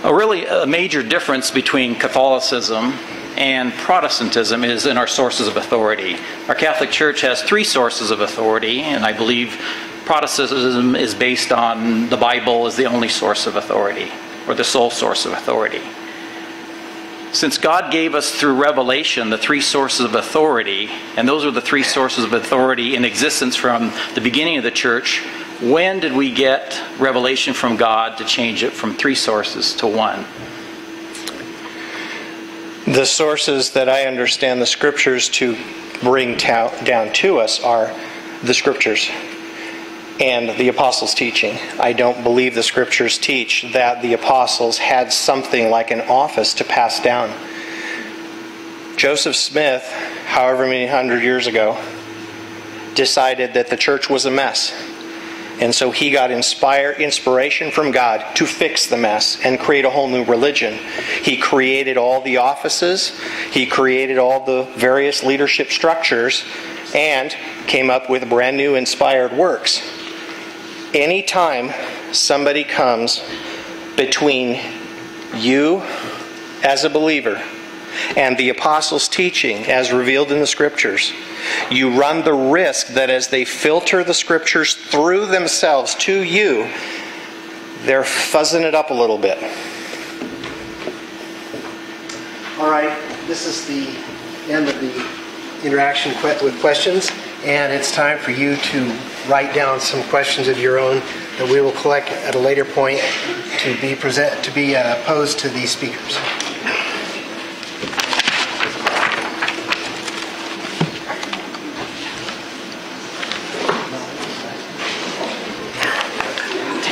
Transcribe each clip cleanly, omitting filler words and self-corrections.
A major difference between Catholicism and Protestantism is in our sources of authority. Our Catholic Church has 3 sources of authority, and I believe Protestantism is based on the Bible as the only source of authority, or the sole source of authority. Since God gave us through revelation the 3 sources of authority, and those are the 3 sources of authority in existence from the beginning of the church, when did we get revelation from God to change it from 3 sources to 1? The sources that I understand the Scriptures to bring down to us are the Scriptures and the Apostles' teaching. I don't believe the Scriptures teach that the Apostles had something like an office to pass down. Joseph Smith, however many hundred years ago, decided that the church was a mess. And so he got inspiration from God to fix the mess and create a whole new religion. He created all the offices, he created all the various leadership structures, and came up with brand new inspired works. Anytime somebody comes between you as a believer and the Apostles' teaching as revealed in the Scriptures, you run the risk that as they filter the Scriptures through themselves to you, they're fuzzing it up a little bit. All right, this is the end of the interaction with questions, and it's time for you to write down some questions of your own that we will collect at a later point to be posed to these speakers.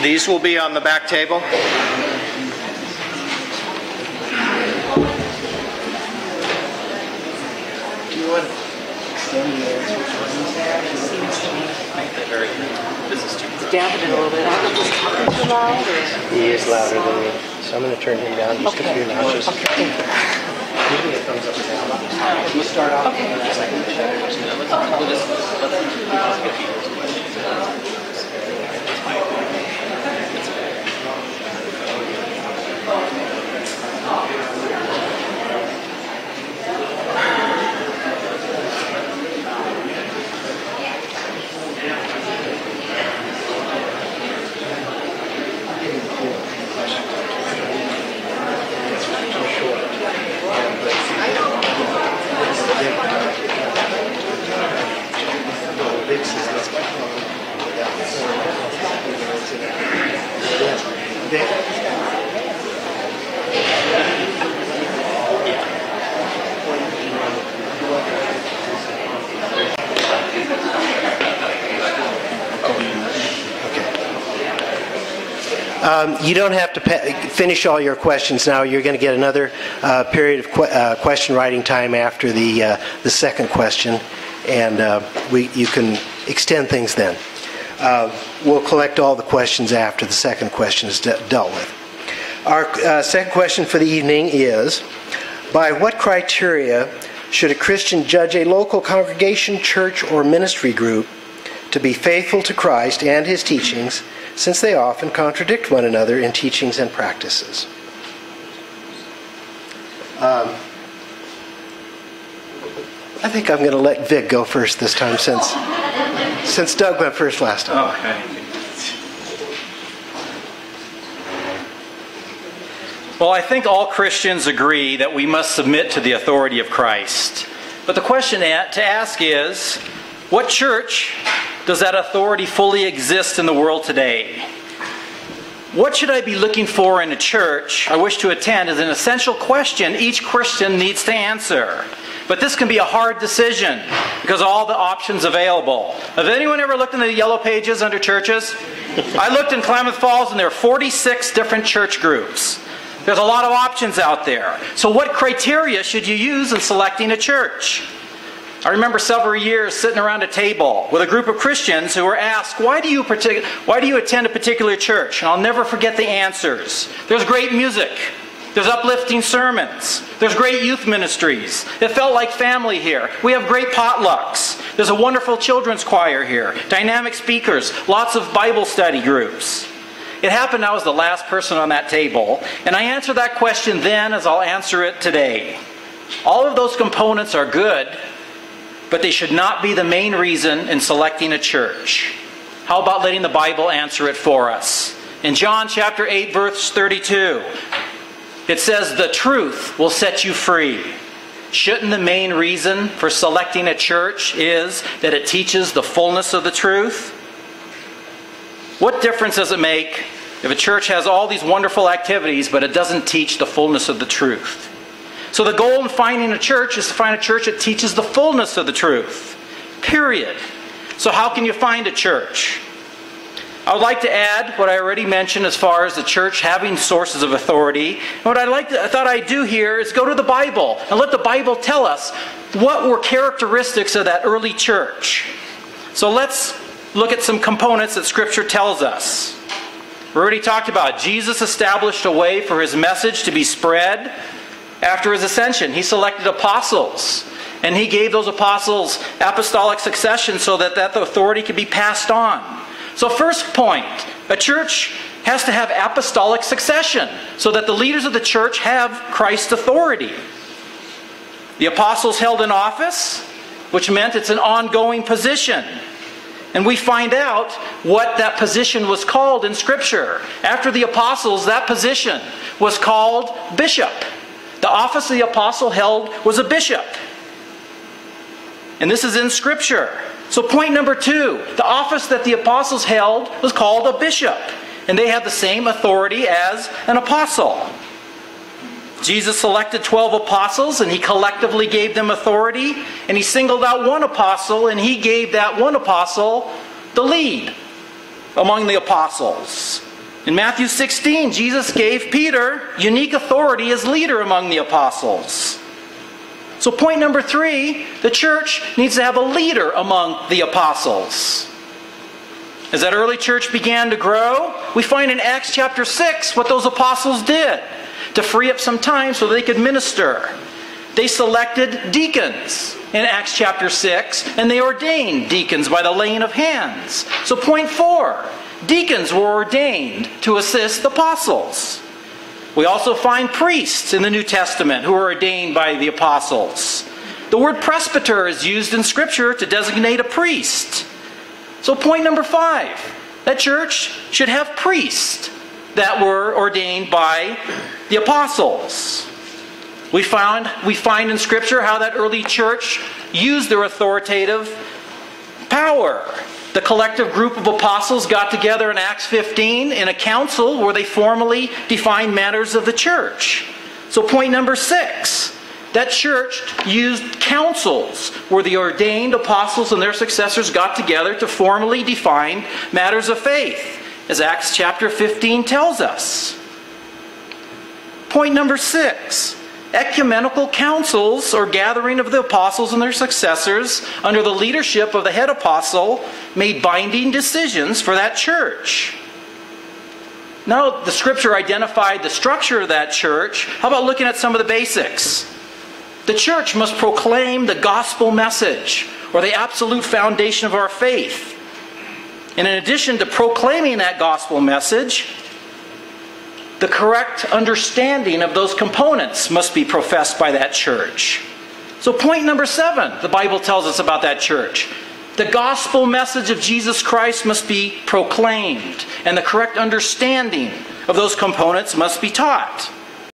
These will be on the back table. Do you want to extend the answer? This is too Dampen it a little bit. I'm just talking too loud. He is louder than me, so I'm going to turn him down just a few notches. Okay. Usually it comes up and down. You start off. Okay. You don't have to finish all your questions now. You're going to get another period of question writing time after the second question, and you can extend things then. We'll collect all the questions after the second question is dealt with. Our second question for the evening is, by what criteria should a Christian judge a local congregation, church, or ministry group to be faithful to Christ and His teachings, since they often contradict one another in teachings and practices? I think I'm going to let Vic go first this time, since Doug went first last time. Okay. Well, I think all Christians agree that we must submit to the authority of Christ. But the question to ask is, what church does that authority fully exist in the world today? What should I be looking for in a church I wish to attend is an essential question each Christian needs to answer. But this can be a hard decision because of all the options available. Has anyone ever looked in the yellow pages under churches? I looked in Klamath Falls and there are 46 different church groups. There's a lot of options out there. So what criteria should you use in selecting a church? I remember several years sitting around a table with a group of Christians who were asked, why do you attend a particular church? And I'll never forget the answers. There's great music. There's uplifting sermons. There's great youth ministries. It felt like family here. We have great potlucks. There's a wonderful children's choir here. Dynamic speakers. Lots of Bible study groups. It happened I was the last person on that table, and I answered that question then as I'll answer it today. All of those components are good, but they should not be the main reason in selecting a church. How about letting the Bible answer it for us? In John chapter 8, verse 32, it says, "The truth will set you free." Shouldn't the main reason for selecting a church is that it teaches the fullness of the truth? What difference does it make if a church has all these wonderful activities, but it doesn't teach the fullness of the truth? So the goal in finding a church is to find a church that teaches the fullness of the truth. Period. So how can you find a church? I would like to add what I already mentioned as far as the church having sources of authority. And what I thought I'd do here is go to the Bible and let the Bible tell us what were characteristics of that early church. So let's look at some components that Scripture tells us. We already talked about Jesus established a way for his message to be spread after his ascension. He selected apostles, and he gave those apostles apostolic succession so that that authority could be passed on. So first point, a church has to have apostolic succession so that the leaders of the church have Christ's authority. The apostles held an office, which meant it's an ongoing position. And we find out what that position was called in Scripture. After the apostles, that position was called bishop. The office the apostle held was a bishop. And this is in Scripture. So point number 2, the office that the apostles held was called a bishop. And they had the same authority as an apostle. Jesus selected 12 apostles and he collectively gave them authority. And he singled out one apostle and he gave that one apostle the lead among the apostles. In Matthew 16, Jesus gave Peter unique authority as leader among the apostles. So point number 3, the church needs to have a leader among the apostles. As that early church began to grow, we find in Acts chapter 6 what those apostles did to free up some time so they could minister. They selected deacons in Acts chapter 6, and they ordained deacons by the laying of hands. So point 4, deacons were ordained to assist the apostles. We also find priests in the New Testament who are ordained by the apostles. The word presbyter is used in Scripture to designate a priest. So point number 5, that church should have priests that were ordained by the apostles. We find in Scripture how that early church used their authoritative power. The collective group of apostles got together in Acts 15 in a council where they formally defined matters of the church. So point number 6, that church used councils where the ordained apostles and their successors got together to formally define matters of faith, as Acts chapter 15 tells us. Point number 6, ecumenical councils or gathering of the apostles and their successors under the leadership of the head apostle made binding decisions for that church. Now the Scripture identified the structure of that church. How about looking at some of the basics? The church must proclaim the gospel message, or the absolute foundation of our faith. And in addition to proclaiming that gospel message, the correct understanding of those components must be professed by that church. So point number 7, the Bible tells us about that church. The gospel message of Jesus Christ must be proclaimed, and the correct understanding of those components must be taught.